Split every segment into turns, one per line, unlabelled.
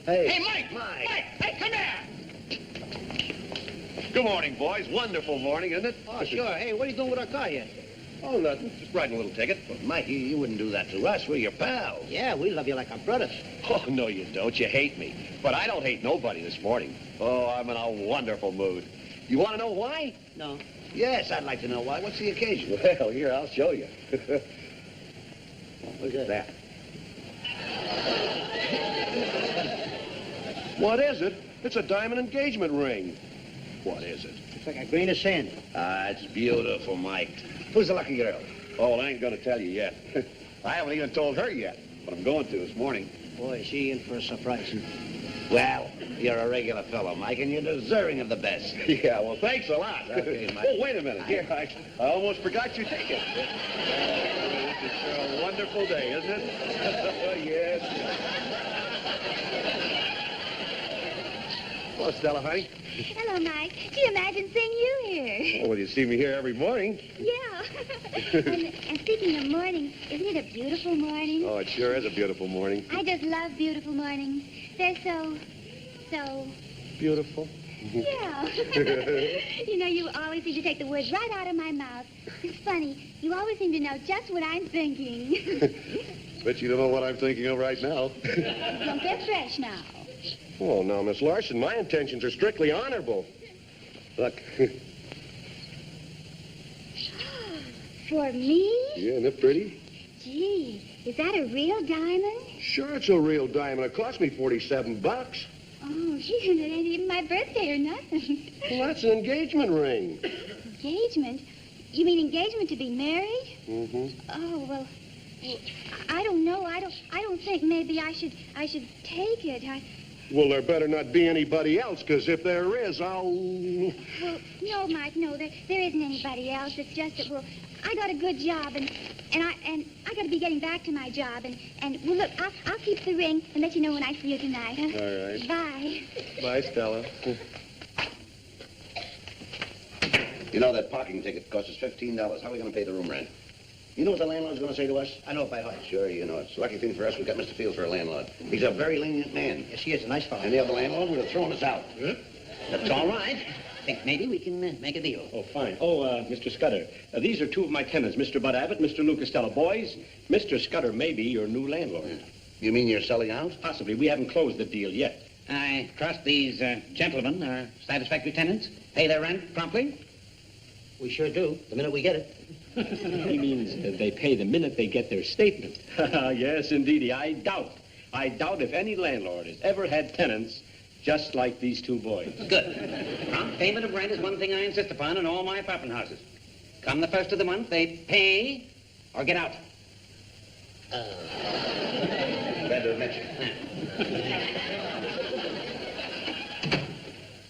Hey, Mike! Mike! Hey, come here!
Good morning, boys. Wonderful morning, isn't it?
Oh, sure. Hey, what are you doing with our car here?
Oh, nothing. Just writing a little ticket.
Well, Mike, you wouldn't do that to us. We're your pals. Yeah, we love you like our brothers.
Oh, no, you don't. You hate me. But I don't hate nobody this morning. Oh, I'm in a wonderful mood. You want to know why?
No. Yes, I'd like to know why. What's the occasion?
Well, here, I'll show you.
Look at that.
What is it? It's a diamond engagement ring. What is it?
It's like a grain of sand. Ah, it's beautiful, Mike. Who's the lucky girl?
Oh, I ain't going to tell you yet. I haven't even told her yet, but I'm going to this morning.
Boy, is she in for a surprise. Well, you're a regular fellow, Mike, and you're deserving of the best.
Yeah, well, thanks a lot.
Okay, Mike.
Oh, wait a minute. Here, I almost forgot your ticket. This is sure a wonderful day, isn't it? Yes. Hello, Stella, honey.
Hello, Mike. Do you imagine seeing you here?
Oh, well, you see me here every morning.
Yeah. and speaking of morning, isn't it a beautiful morning?
Oh, it sure is a beautiful morning.
I just love beautiful mornings. They're so...
Beautiful.
Yeah. You know, you always seem to take the words right out of my mouth. It's funny. You always seem to know just what I'm thinking.
Bet you don't know what I'm thinking of right now.
Don't get fresh now.
Oh, now, Miss Larson, my intentions are strictly honorable. Look.
For me?
Yeah, isn't it pretty?
Gee, is that a real diamond?
Sure, it's a real diamond. It cost me $47.
Oh, gee, it ain't even my birthday or nothing.
Well, that's an engagement ring.
Engagement? You mean engagement to be married?
Mm-hmm.
Oh, well, I don't know. I don't think maybe I should take it.
Well, there better not be anybody else, because if there is, I'll...
Well, no, Mike, no, there isn't anybody else. It's just that, well, I got a good job, and I got to be getting back to my job, and well, look, I'll keep the ring and let you know when I see you tonight, huh?
All right.
Bye.
Bye, Stella.
You know, that parking ticket cost us $15. How are we going to pay the room rent? You know what the landlord's going to say to us? I know it by heart. Sure, you know. It's a lucky thing for us we got Mr. Fields for a landlord. He's a very lenient man. Yes, he is. A nice fellow. Any other landlord would have thrown us out. Huh? That's all right. I think maybe we can make a deal.
Oh, fine. Oh, Mr. Scudder, these are two of my tenants, Mr. Bud Abbott, Mr. Lou Costello. Boys, Mr. Scudder may be your new landlord.
You mean you're selling out?
Possibly. We haven't closed the deal yet.
I trust these gentlemen are satisfactory tenants. Pay their rent promptly.
We sure do, the minute we get it.
He means they pay the minute they get their statement. Yes, indeedy. I doubt if any landlord has ever had tenants just like these two boys.
Good. Prompt payment of rent is one thing I insist upon in all my apartment houses. Come the first of the month, they pay or get out.
Glad to have met you.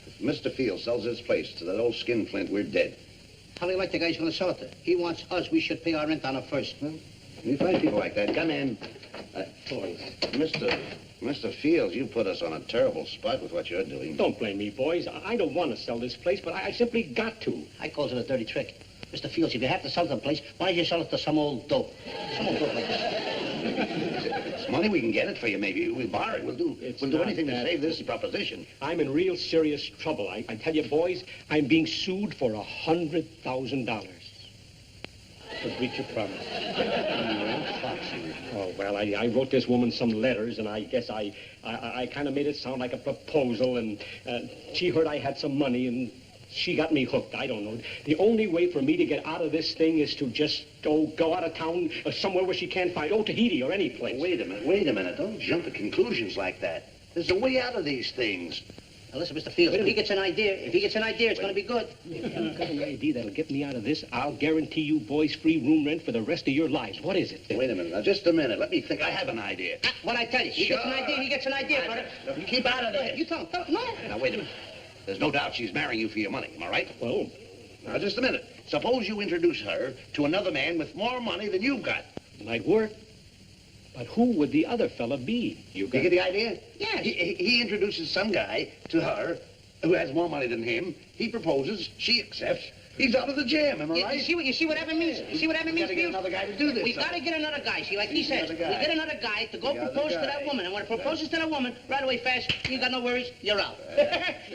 If Mr. Fields sells his place to that old skinflint, we're dead. How do you like the guy who's going to sell it to? He wants us. We should pay our rent on it first. Huh? You find people like that. Come in. Boys, Mr. Fields, you put us on a terrible spot with what you're doing.
Don't blame me, boys. I don't want to sell this place, but I simply got to.
I calls it a dirty trick. Mr. Fields, if you have to sell the place, why don't you sell it to some old dope? Some old dope like this. It's money, we can get it for you, maybe. We'll borrow it. We'll do anything to save this proposition.
I'm in real serious trouble. I tell you, boys, I'm being sued for $100,000 for breach of promise. Oh, well, I wrote this woman some letters, and I guess I kind of made it sound like a proposal, and she heard I had some money, and she got me hooked. I don't know. The only way for me to get out of this thing is to just go out of town somewhere where she can't find. Tahiti or any place.
Wait a minute. Don't jump to conclusions like that. There's a way out of these things. Now, listen, Mr. Fields, if he gets an idea, it's going to be good.
If you've got an idea that'll get me out of this, I'll guarantee you boys free room rent for the rest of your lives. What is it?
Wait a minute. Now, just a minute. Let me think. I have an idea.
What I tell you, he gets an idea, brother.
You keep out of this.
You tell him. No.
Now, wait a minute. There's no doubt she's marrying you for your money. Am I right?
Well,
now, just a minute. Suppose you introduce her to another man with more money than you've got.
Might work. But who would the other fella be?
You get the idea?
Yes.
He introduces some guy to her who has more money than him. He proposes. She accepts. He's out of the jam, am I
You
right?
you see what that means? You see what that
We
means?
gotta get
Fields?
another guy to do this.
We gotta get another guy. See, like he
He's
says, we
another guy.
get another guy to go
The other
propose to
guy.
that woman. And when it proposes to that woman, right away fast, you got no worries, you're out.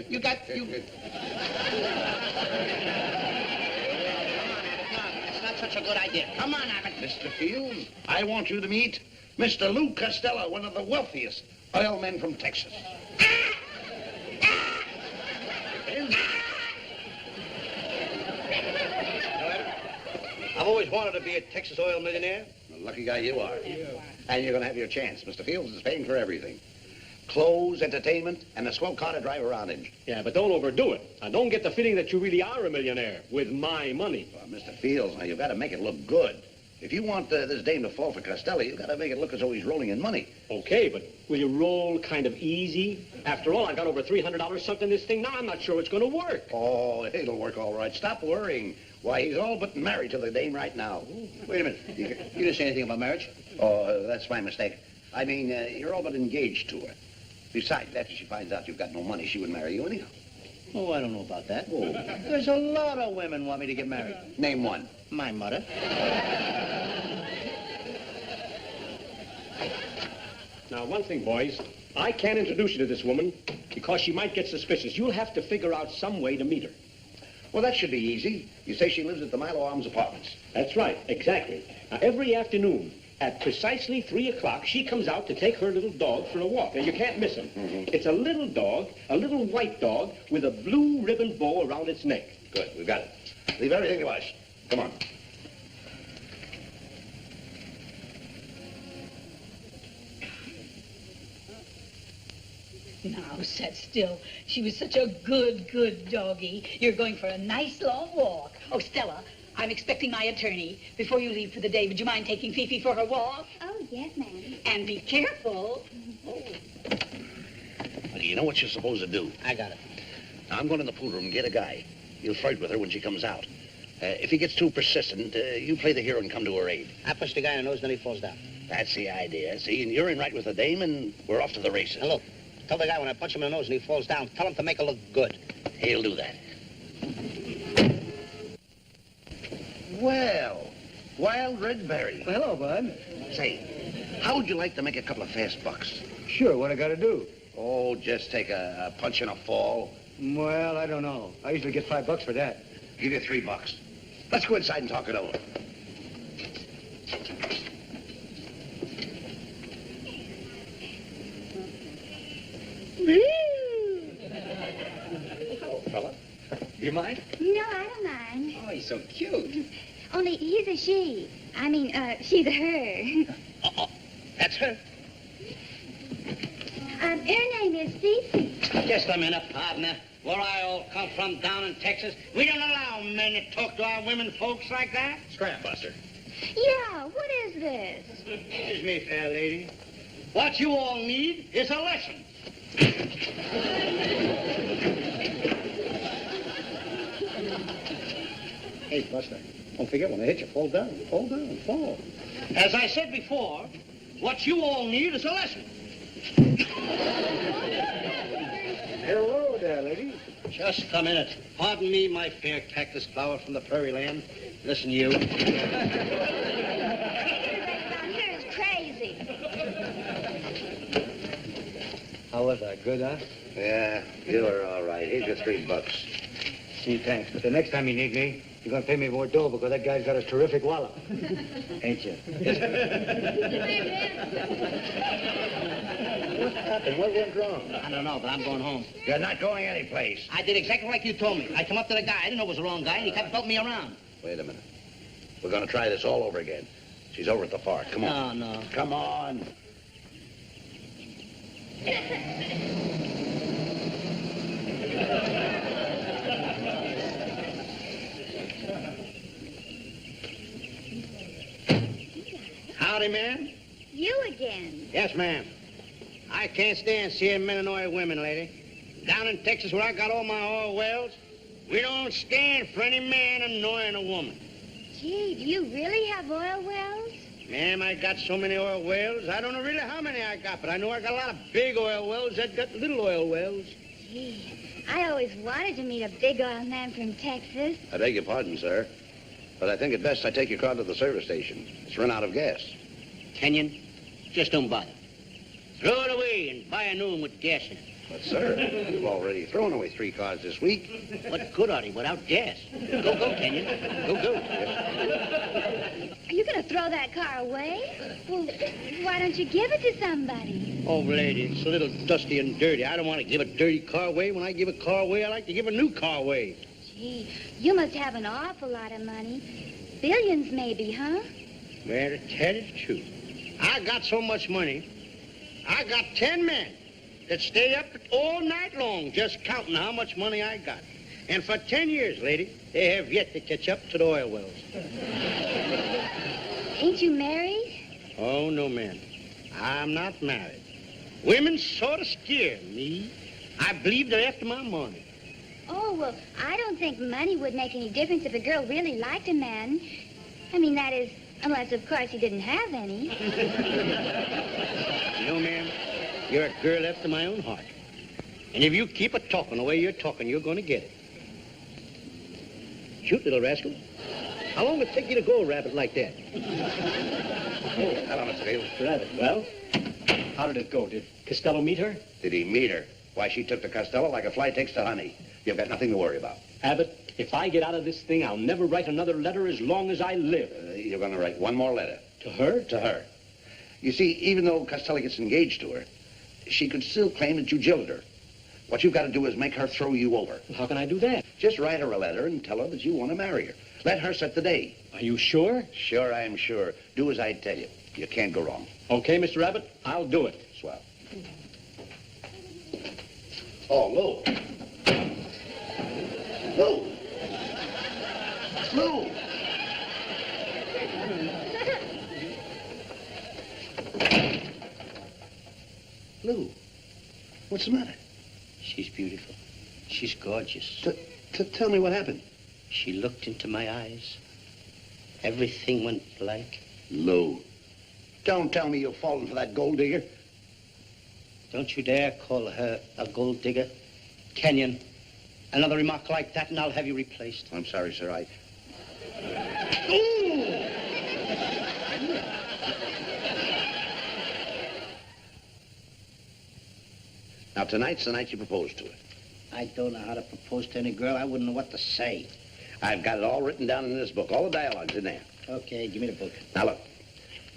you. It's not such a good idea. Come on, Abbott.
Mr. Fields, I want you to meet Mr. Lou Costello, one of the wealthiest oil men from Texas.
I've always wanted to be a Texas oil millionaire.
Lucky guy you are. And you're going to have your chance. Mr. Fields is paying for everything. Clothes, entertainment, and a swell car to drive around in.
Yeah, but don't overdo it. And don't get the feeling that you really are a millionaire with my money.
Well, Mr. Fields, now you've got to make it look good. If you want this dame to fall for Costello, you've got to make it look as though he's rolling in money.
Okay, but will you roll kind of easy? After all, I got over $300 sunk in this thing. Now I'm not sure it's going to work.
Oh, it'll work all right. Stop worrying. Why, he's all but married to the dame right now. Wait a minute. You didn't say anything about marriage? Oh, that's my mistake. I mean, you're all but engaged to her. Besides, after she finds out you've got no money, she would marry you anyhow.
Oh, I don't know about that. There's a lot of women want me to get married.
Name one.
My mother.
Now, one thing, boys. I can't introduce you to this woman because she might get suspicious. You'll have to figure out some way to meet her.
Well, that should be easy. You say she lives at the Milo Arms Apartments.
That's right, exactly. Now, every afternoon at precisely 3 o'clock, she comes out to take her little dog for a walk. Now, you can't miss him. It's a little dog, a little white dog with a blue ribbon bow around its neck.
Good, we've got it. Leave everything to us. Come on.
Now, sit still. She was such a good doggie. You're going for a nice long walk. Oh, Stella, I'm expecting my attorney. Before you leave for the day, would you mind taking Fifi for her walk?
Oh, yes, ma'am.
And be careful.
Well, you know what you're supposed to do.
I got it.
Now, I'm going in the pool room and get a guy. You'll flirt with her when she comes out. If he gets too persistent, you play the hero and come to her aid.
I push the guy in the nose, then he falls down.
That's the idea. See, and you're in right with the dame, and we're off to the races.
Now, look. Tell the guy when I punch him in the nose and he falls down, tell him to make it look good.
He'll do that. Well, Wild Red Berry.
Well, hello, Bud.
Say, how would you like to make a couple of fast bucks?
Sure, what I gotta do?
Oh, just take a punch and a fall.
Well, I don't know. I usually get $5 for that.
Give you $3. Let's go inside and talk it over.
Hello, fella. You mind?
No, I don't mind.
Oh, he's so cute.
Only he's a she. I mean, she's a her.
That's her.
Her name is Fifi.
Just a minute, partner. Where I all come from down in Texas, we don't allow men to talk to our women folks like that.
Scrap buster.
Yeah, what is this?
Excuse me, fair lady.
What you all need is a lesson.
Hey, Buster, don't forget when I hit you, fall down. Fall down, fall.
As I said before, what you all need is a lesson.
Hello there, lady.
Just a minute. Pardon me, my fair cactus flower from the prairie land. Listen, you.
You're crazy.
How was I? Good, huh?
Yeah, you were all right. Here's your $3.
Gee, thanks. But the next time you need me, you're gonna pay me more dough because that guy's got a terrific wallop. Ain't you? What happened? What went wrong?
I don't know, but I'm going home.
You're not going anyplace.
I did exactly like you told me. I come up to the guy. I didn't know it was the wrong guy, and he kept belting me around.
Wait a minute. We're going to try this all over again. She's over at the park. Come on.
No, no.
Come on.
Howdy, ma'am.
You again.
Yes, ma'am. I can't stand seeing men annoy women, lady. Down in Texas where I got all my oil wells, we don't stand for any man annoying a woman.
Gee, do you really have oil wells?
Ma'am, I got so many oil wells, I don't know really how many I got, but I know I got a lot of big oil wells that got little oil wells.
Gee, I always wanted to meet a big oil man from Texas.
I beg your pardon, sir, but I think it best I take your car to the service station. It's run out of gas.
Kenyon, just don't bother. Throw it away and buy a new one with gas in it.
But, sir, we've already thrown away 3 cars this week.
What good are they without gas? Go, Kenyon. Go.
Are you going to throw that car away? Well, why don't you give it to somebody?
Oh, lady, it's a little dusty and dirty. I don't want to give a dirty car away. When I give a car away, I like to give a new car away.
Gee, you must have an awful lot of money. Billions, maybe, huh?
Well, to tell you the truth, I got so much money, I got 10 men that stay up all night long just counting how much money I got. And for 10 years, lady, they have yet to catch up to the oil wells.
Ain't you married?
Oh, no, ma'am. I'm not married. Women sort of scare me. I believe they're after my money.
Oh, well, I don't think money would make any difference if a girl really liked a man. I mean, that is, unless, of course, he didn't have any.
No, ma'am. You're a girl after my own heart. And if you keep it talking the way you're talking, you're going to get it. Shoot, little rascal. How long would it take you to go a rabbit like that?
Hello, Mr. Field.
Rabbit. Well, how did it go? Did Costello meet her?
Did he meet her? Why, she took to Costello like a fly takes to honey. You've got nothing to worry about.
Abbott, if I get out of this thing, I'll never write another letter as long as I live.
You're going to write one more letter.
To her?
To her. You see, even though Costello gets engaged to her, she could still claim that you jilted her. What you've got to do is make her throw you over.
How can I do that?
Just write her a letter and tell her that you want to marry her. Let her set the day.
Are you sure?
Sure, I'm sure. Do as I tell you. You can't go wrong.
Okay, Mr. Abbott, I'll do it.
Swell. Oh, Lou. Lou. Lou. Lou, what's the matter?
She's beautiful. She's gorgeous.
Tell me what happened.
She looked into my eyes. Everything went blank.
Lou, don't tell me you've fallen for that gold digger.
Don't you dare call her a gold digger. Kenyon, another remark like that and I'll have you replaced.
I'm sorry, sir. Now, tonight's the night you propose to her.
I don't know how to propose to any girl. I wouldn't know what to say.
I've got it all written down in this book, all the dialogues in there.
Okay, give me the book.
Now, look,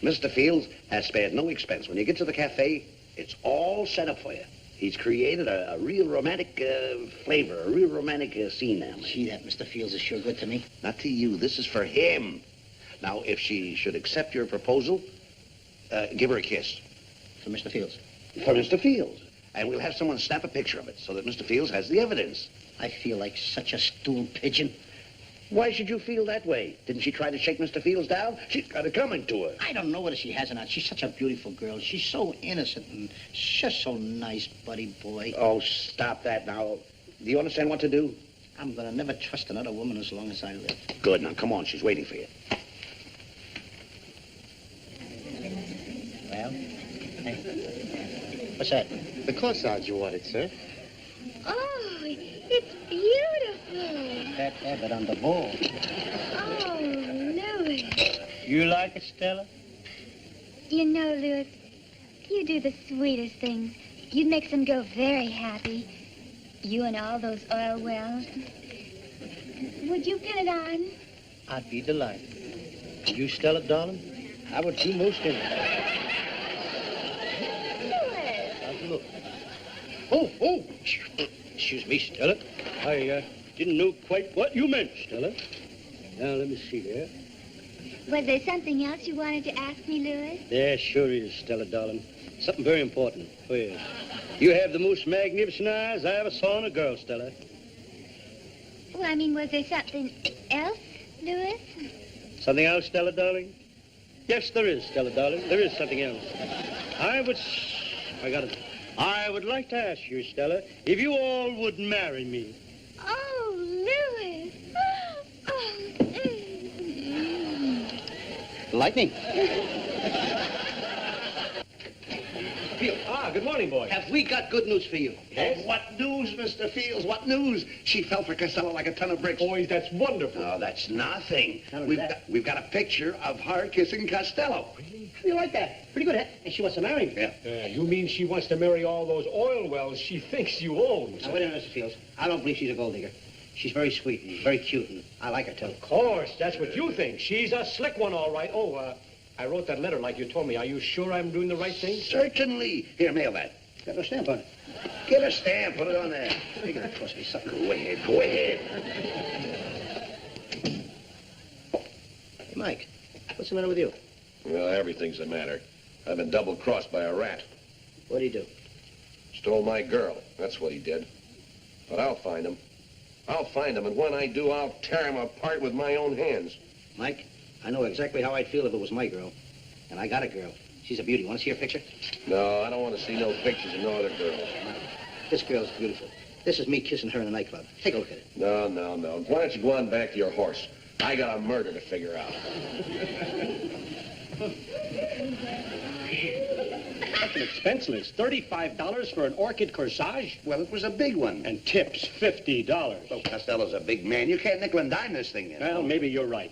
Mr. Fields has spared no expense. When you get to the cafe, it's all set up for you. He's created a real romantic flavor, a real romantic scene now.
Gee, that Mr. Fields is sure good to me.
Not to you. This is for him. Now, if she should accept your proposal, give her a kiss.
For Mr. Fields.
For Mr. Fields. And we'll have someone snap a picture of it so that Mr. Fields has the evidence.
I feel like such a stool pigeon.
Why should you feel that way? Didn't she try to shake Mr. Fields down? She's got it coming to her.
I don't know whether she has or not. She's such a beautiful girl. She's so innocent and just so nice, buddy boy.
Oh, stop that now. Do you understand what to do?
I'm going to never trust another woman as long as I live.
Good. Now, come on. She's waiting for you.
Well, hey. What's that?
The corsage you wanted, sir.
Oh, it's beautiful.
That Abbott on the ball.
Oh, Louis.
You like it, Stella?
You know, Louis, you do the sweetest things. You'd make some girl very happy. You and all those oil wells. Would you pin it on?
I'd be delighted. You, Stella, darling? I would do most anything. Look. Oh, excuse me, Stella. I didn't know quite what you meant, Stella. Now, let me see there.
Was there something else you wanted to ask me, Louis?
There sure is, Stella, darling. Something very important. Oh, yes. You have the most magnificent eyes I ever saw in a girl, Stella.
Well, I mean, was there something else, Louis?
Something else, Stella, darling? Yes, there is, Stella, darling. There is something else. I would like to ask you, Stella, if you all would marry me.
Oh, Louis. Oh,
Lightning.
Field. Ah,
good morning, boys.
Have we got good news for you?
Yes?
What news, Mr. Fields? What news? She fell for Costello like a ton of bricks.
Boys, that's wonderful.
No, that's nothing.
How is
We've
that?
got, we've got a picture of her kissing Costello.
How do you like that? Pretty good, huh? And she wants to marry me.
Yeah.
You mean she wants to marry all those oil wells she thinks you own?
Now, wait a minute, Mr. Fields. I don't believe she's a gold digger. She's very sweet and very cute, and I like her, too.
Of course, that's what you think. She's a slick one, all right. Oh, I wrote that letter like you told me. Are you sure I'm doing the right thing?
Certainly. Here, mail that.
Got no stamp on it.
Get a stamp. Put it on there.
You're going to cost me something.
Go ahead. Go ahead.
Hey, Mike, what's the matter with you?
Well, everything's the matter. I've been double-crossed by a rat.
What'd he do?
Stole my girl. That's what he did. But I'll find him. I'll find him, and when I do, I'll tear him apart with my own hands.
Mike, I know exactly how I'd feel if it was my girl. And I got a girl. She's a beauty. Want to see her picture?
No, I don't want to see no pictures of no other girls.
This girl's beautiful. This is me kissing her in a nightclub. Take a look at it.
No. Why don't you go on back to your horse? I got a murder to figure out.
That's an expense list. $35 for an orchid corsage?
Well, it was a big one.
And tips, $50.
Oh, Costello's a big man. You can't nickel and dime this thing. You know?
Well, maybe you're right.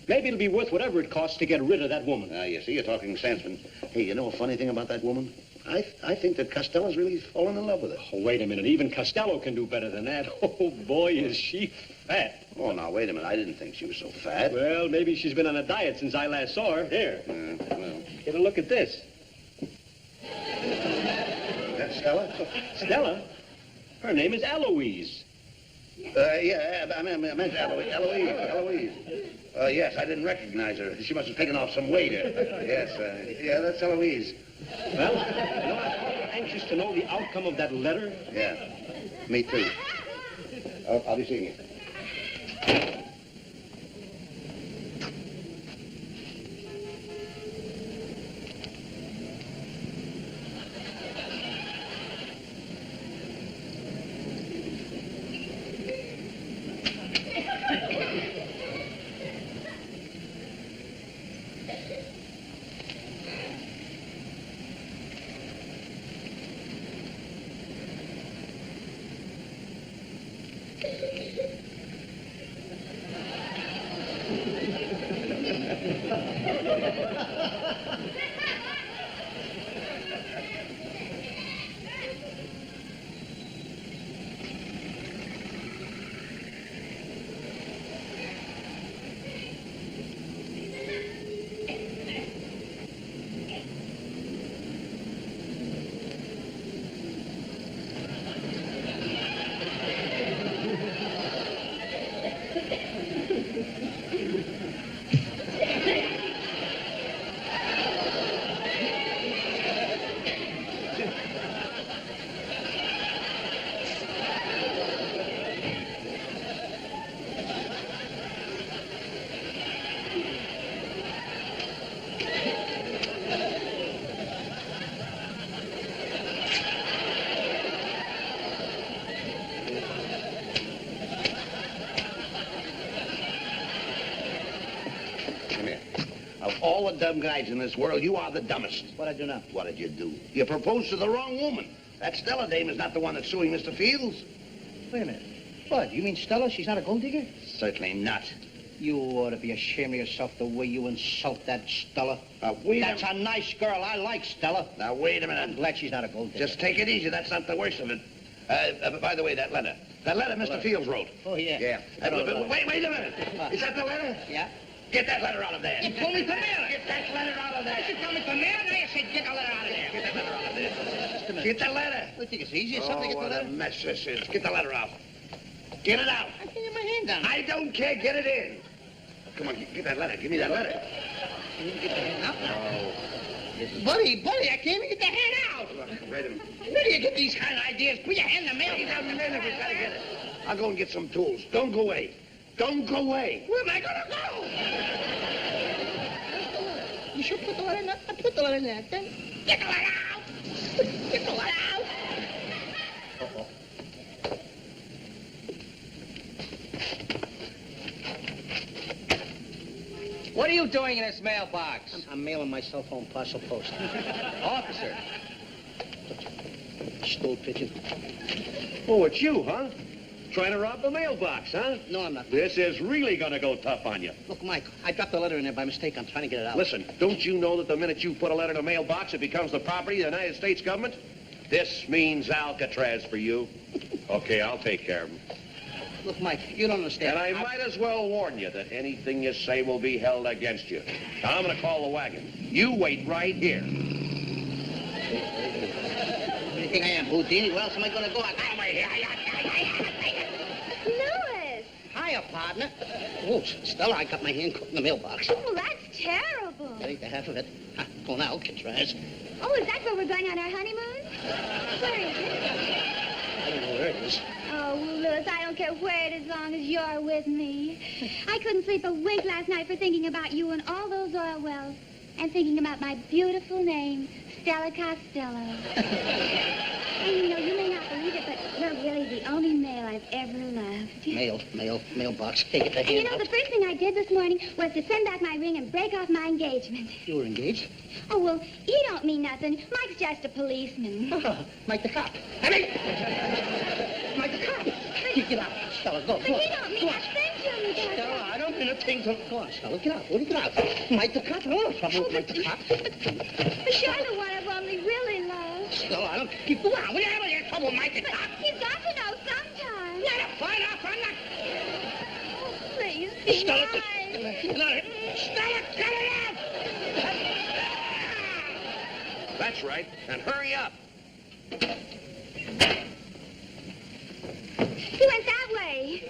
Maybe it'll be worth whatever it costs to get rid of that woman.
You see, you're talking sense, but hey, you know a funny thing about that woman? I think that Costello's really fallen in love with her.
Oh, wait a minute. Even Costello can do better than that. Oh, boy, is she fat.
Oh, now, wait a minute. I didn't think she was so fat.
Well, maybe she's been on a diet since I last saw her. Here,
Well,
get a look at this.
that's Stella?
Stella? Her name is Eloise.
Yeah, I meant Eloise. Yes, I didn't recognize her. She must have taken off some weight. Yes, yeah, that's Eloise.
Well, you know, I'm awful anxious to know the outcome of that letter.
Yeah, me too. I'll be seeing you. All the dumb guys in this world, you are the dumbest.
What'd I do now?
What did you do? You proposed to the wrong woman. That Stella dame is not the one that's suing Mr. Fields.
Wait a minute. What, you mean Stella? She's not a gold digger?
Certainly not.
You ought to be ashamed of yourself the way you insult that Stella.
Wait
That's a nice girl. I like Stella.
Now, wait a
I'm
minute.
glad she's not a gold digger.
Just take it easy. That's not the worst of it. By the way, that letter. That letter Mr. Fields wrote.
Oh, yeah.
Yeah. Wait a minute. Is that the letter?
Yeah?
Get that letter out of there.
You told me to mail it.
Get that letter out of there.
You told me to mail it. Now you said get the letter out of there.
Get that letter out of there. Get that letter.
I think it's easy or something to get the
what a
letter.
mess this is. Get the letter out. Get it out.
I can't get my hand down.
I don't care. Get it in. Come on, get that letter. Give me that letter.
Get the hand out. Buddy, I can't even get the hand out.
Wait a minute.
Where do you get these kind of ideas? Put your hand in the mail.
He's out in the minute. We've got to get it. I'll go and get some tools. Don't go away. Don't go away.
Where am I going to go? You should put the letter in there. Put the letter in there. Then get the letter out. Get the letter out.
What are you doing in this mailbox?
I'm mailing my cell phone parcel post.
Officer,
stool pigeon.
Oh, it's you, huh? Trying to rob the mailbox, huh?
No, I'm not.
This is really gonna go tough on you.
Look, Mike, I dropped a letter in there by mistake. I'm trying to get it out.
Listen, don't you know that the minute you put a letter in a mailbox, it becomes the property of the United States government? This means Alcatraz for you. Okay, I'll take care of him.
Look, Mike, you don't understand.
And I might as well warn you that anything you say will be held against you. Now, I'm gonna call the wagon. You wait right here.
What do you think I am, Houdini? Where else am I going to go? I got him right here.
Louis!
Hiya, partner. Oh, Stella, I got my hand caught in the mailbox.
Oh, that's terrible.
I ate the half of it. Going out, Alcatraz.
Oh, is that where we're going on our honeymoon? Where is it?
I don't know where it is.
Oh, Louis, I don't care where it is as long as you're with me. I couldn't sleep a wink last night for thinking about you and all those oil wells. And thinking about my beautiful name, Stella Costello. And you know, you may not believe it, but you're really the only male I've ever loved.
Mailbox. Take it to
And you
hand
know, the first thing I did this morning was to send back my ring and break off my engagement.
You were engaged?
Oh, well, you don't mean nothing. Mike's just a policeman.
Mike the cop. I mean, Mike the cop. You get out, Stella. Go
But he don't mean a thing to me, does he?
Stella, I don't mean a thing to... Go on, Stella. Get out. Will you get out? Mike the cop. No trouble with Mike the cop.
But you're the one I've only really loved.
Stella, I don't... Keep... Go on. Will you have any trouble with Mike the
But
cop?
you've got to know sometime.
Let him find out. I'm not...
Oh, please be
Stella,
mine.
Stella, cut it out!
That's right. And hurry up.
He went that way.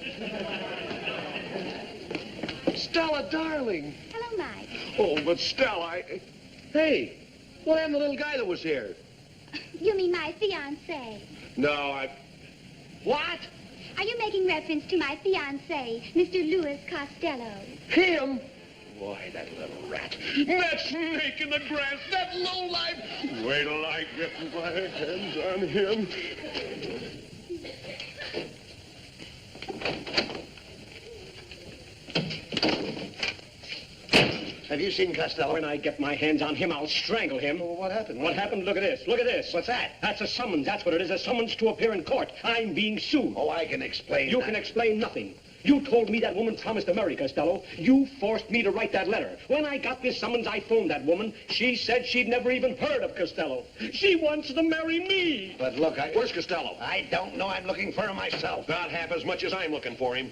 Stella, darling.
Hello, Mike.
Oh, but Stella, Hey, what happened to the little guy that was here?
You mean my fiancé.
No, What?
Are you making reference to my fiancé, Mr. Louis Costello?
Him? Why, that little rat. That snake in the grass, that lowlife. Wait till I get my hands on him.
Have you seen Costello?
When I get my hands on him, I'll strangle him.
Well, what happened?
What happened? Look at this. Look at this.
What's that?
That's a summons. That's what it is. A summons to appear in court. I'm being sued.
Oh, I can explain
You can explain nothing. You told me that woman promised to marry Costello. You forced me to write that letter. When I got this summons, I phoned that woman. She said she'd never even heard of Costello. She wants to marry me.
But look,
Where's Costello?
I don't know. I'm looking for him myself.
Not half as much as I'm looking for him.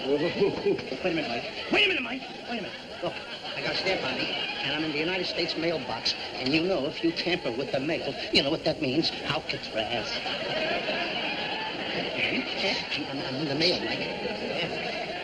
Wait a minute, Mike. Wait a minute, Mike. Wait a minute. Look, I got a stamp on me, and I'm in the United States mailbox. And you know, if you tamper with the mail, you know what that means. Alcatraz. I'm in the mail, Mike. Yeah.